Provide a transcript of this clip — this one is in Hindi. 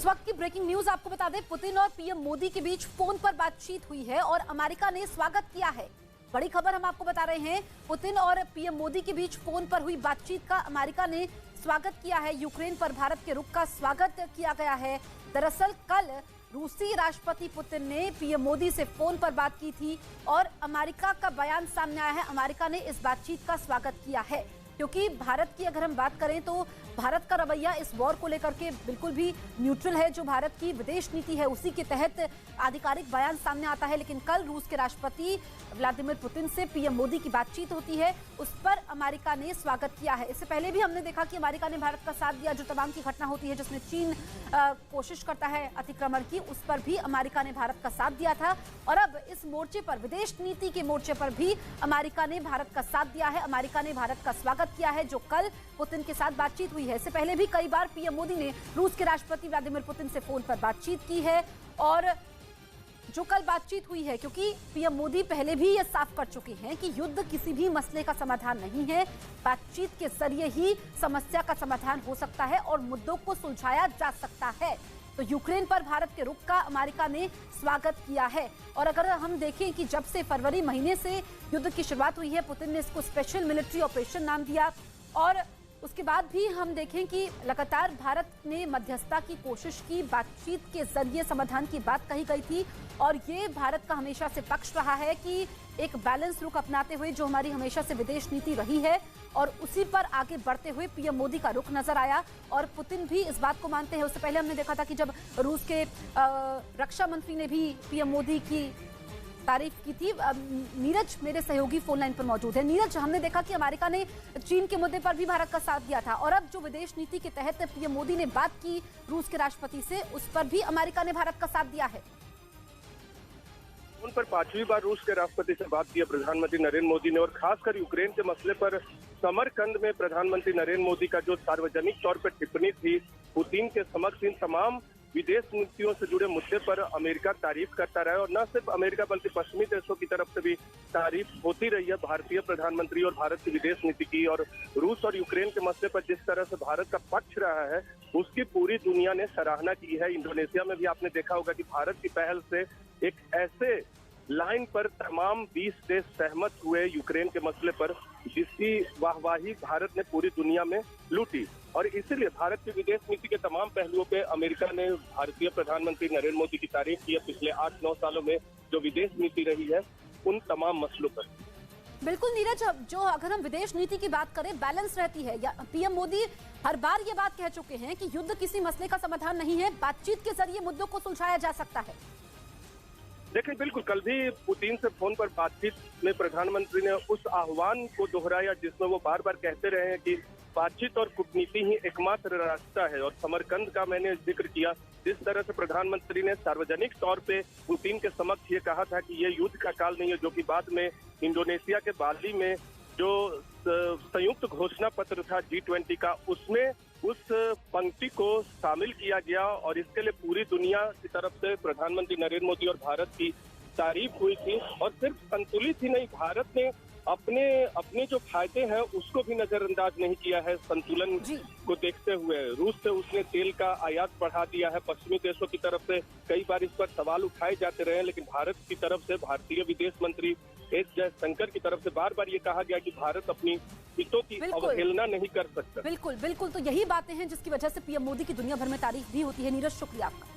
वक्त की ब्रेकिंग न्यूज आपको बता दें, पुतिन और पीएम मोदी के बीच फोन पर बातचीत हुई है और अमेरिका ने स्वागत किया है। बड़ी खबर हम आपको बता रहे हैं, पुतिन और पीएम मोदी के बीच फोन पर हुई बातचीत का अमेरिका ने स्वागत किया है। यूक्रेन पर भारत के रुख का स्वागत किया गया है। दरअसल कल रूसी राष्ट्रपति पुतिन ने पीएम मोदी से फोन पर बात की थी और अमेरिका का बयान सामने आया है। अमेरिका ने इस बातचीत का स्वागत किया है क्योंकि भारत की अगर हम बात करें तो भारत का रवैया इस वॉर को लेकर के बिल्कुल भी न्यूट्रल है। जो भारत की विदेश नीति है उसी के तहत आधिकारिक बयान सामने आता है। लेकिन कल रूस के राष्ट्रपति व्लादिमीर पुतिन से पीएम मोदी की बातचीत होती है, उस पर अमेरिका ने स्वागत किया है। इससे पहले भी हमने देखा कि अमेरिका ने भारत का साथ दिया। जो तमाम की घटना होती है जिसमें चीन कोशिश करता है अतिक्रमण की, उस पर भी अमेरिका ने भारत का साथ दिया था। और अब इस मोर्चे पर, विदेश नीति के मोर्चे पर भी अमेरिका ने भारत का साथ दिया है। अमेरिका ने भारत का स्वागत किया है जो कल पुतिन के साथ बातचीत हुई है। इससे पहले भी कई बार पीएम मोदी ने रूस के राष्ट्रपति व्लादिमीर पुतिन से फोन पर बातचीत की है। और जो कल बातचीत हुई है, क्योंकि पीएम मोदी पहले भी ये साफ कर चुके हैं कि युद्ध किसी भी मसले का समाधान नहीं है, बातचीत के जरिए ही समस्या का समाधान हो सकता है और मुद्दों को सुलझाया जा सकता है। तो यूक्रेन पर भारत के रुख का अमेरिका ने स्वागत किया है। और अगर हम देखें कि जब से फरवरी महीने से युद्ध की शुरुआत हुई है, पुतिन ने इसको स्पेशल मिलिट्री ऑपरेशन नाम दिया और उसके बाद भी हम देखें कि लगातार भारत ने मध्यस्थता की कोशिश की, बातचीत के जरिए समाधान की बात कही गई थी। और ये भारत का हमेशा से पक्ष रहा है कि एक बैलेंस रुख अपनाते हुए जो हमारी हमेशा से विदेश नीति रही है और उसी पर आगे बढ़ते हुए पीएम मोदी का रुख नजर आया। और पुतिन भी इस बात को मानते हैं। उससे पहले हमने देखा था कि जब रूस के रक्षा मंत्री ने भी पीएम मोदी की तारीफ की थी। नीरज मेरे सहयोगी फोन लाइन पर मौजूद है। नीरज, हमने देखा कि अमेरिका ने चीन के मुद्दे पर भी भारत का साथ दिया था और अब जो विदेश नीति के तहत पीएम मोदी ने बात की रूस के राष्ट्रपति से, उस पर भी अमेरिका ने भारत का साथ दिया है। उन पर पांचवी बार रूस के राष्ट्रपति से बात की प्रधानमंत्री नरेंद्र मोदी ने और खासकर यूक्रेन के मसले पर समरकंद में प्रधानमंत्री नरेंद्र मोदी का जो सार्वजनिक तौर पर टिप्पणी थी पुतिन के समक्ष, इन तमाम विदेश नीतियों से जुड़े मुद्दे पर अमेरिका तारीफ करता रहा है। और न सिर्फ अमेरिका बल्कि पश्चिमी देशों की तरफ से भी तारीफ होती रही है भारतीय प्रधानमंत्री और भारत की विदेश नीति की। और रूस और यूक्रेन के मसले पर जिस तरह से भारत का पक्ष रहा है उसकी पूरी दुनिया ने सराहना की है। इंडोनेशिया में भी आपने देखा होगा कि भारत की पहल से एक ऐसे लाइन पर तमाम 20 देश सहमत हुए यूक्रेन के मसले पर, जिसकी वाहवाही भारत ने पूरी दुनिया में लूटी। और इसीलिए भारत की विदेश नीति के तमाम पहलुओं पे अमेरिका ने भारतीय प्रधानमंत्री नरेंद्र मोदी की तारीफ की है। पिछले 8-9 सालों में जो विदेश नीति रही है उन तमाम मसलों पर। बिल्कुल नीरज, जो अगर हम विदेश नीति की बात करें, बैलेंस रहती है। पीएम मोदी हर बार ये बात कह चुके हैं कि युद्ध किसी मसले का समाधान नहीं है, बातचीत के जरिए मुद्दों को सुलझाया जा सकता है। देखिए, बिल्कुल कल भी पुतिन से फोन पर बातचीत में प्रधानमंत्री ने उस आह्वान को दोहराया जिसमें वो बार बार कहते रहे हैं कि बातचीत और कूटनीति ही एकमात्र रास्ता है। और समरकंद का मैंने जिक्र किया, जिस तरह से प्रधानमंत्री ने सार्वजनिक तौर पे पुतिन के समक्ष ये कहा था कि ये युद्ध का काल नहीं है, जो कि बाद में इंडोनेशिया के बाली में जो संयुक्त घोषणा पत्र था G20 का, उसमें उस पंक्ति को शामिल किया गया। और इसके लिए पूरी दुनिया की तरफ से प्रधानमंत्री नरेंद्र मोदी और भारत की तारीफ हुई थी। और सिर्फ संतुलित ही नहीं, भारत ने अपने जो फायदे हैं उसको भी नजरअंदाज नहीं किया है। संतुलन को देखते हुए रूस से उसने तेल का आयात बढ़ा दिया है। पश्चिमी देशों की तरफ से कई बार इस पर सवाल उठाए जाते रहे, लेकिन भारत की तरफ से भारतीय विदेश मंत्री एस जयशंकर की तरफ से बार बार ये कहा गया कि भारत अपनी हितों की अवहेलना नहीं कर सकता। बिल्कुल बिल्कुल, तो यही बातें हैं जिसकी वजह से पीएम मोदी की दुनिया भर में तारीफ भी होती है। नीरज, शुक्रिया आपका।